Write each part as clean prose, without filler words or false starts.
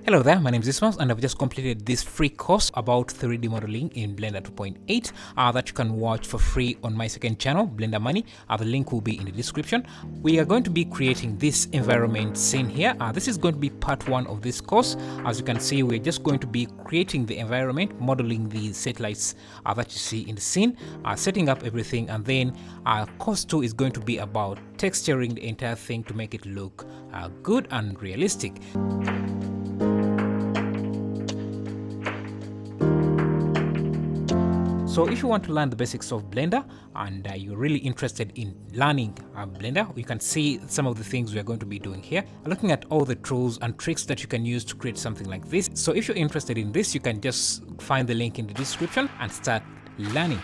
Hello there, my name is Ismas and I've just completed this free course about 3D modeling in Blender 2.8 that you can watch for free on my second channel, Blender Money. The link will be in the description. We are going to be creating this environment scene here. This is going to be part one of this course. As you can see, we're just going to be creating the environment, modeling the satellites that you see in the scene, setting up everything, and then course two is going to be about texturing the entire thing to make it look good and realistic. So if you want to learn the basics of Blender and you're really interested in learning Blender, you can see some of the things we are going to be doing here, looking at all the tools and tricks that you can use to create something like this. So if you're interested in this, you can just find the link in the description and start learning.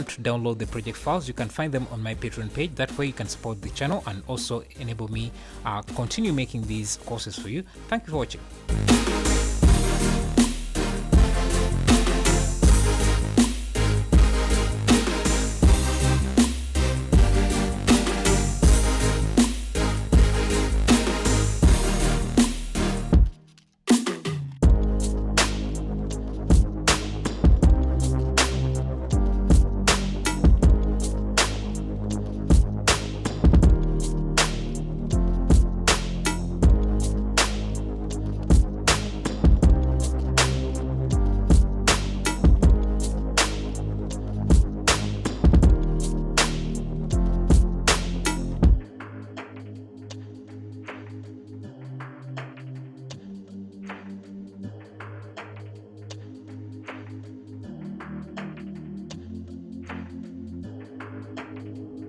To download the project files, you can find them on my Patreon page. That way you can support the channel and also enable me continue making these courses for you. Thank you for watching.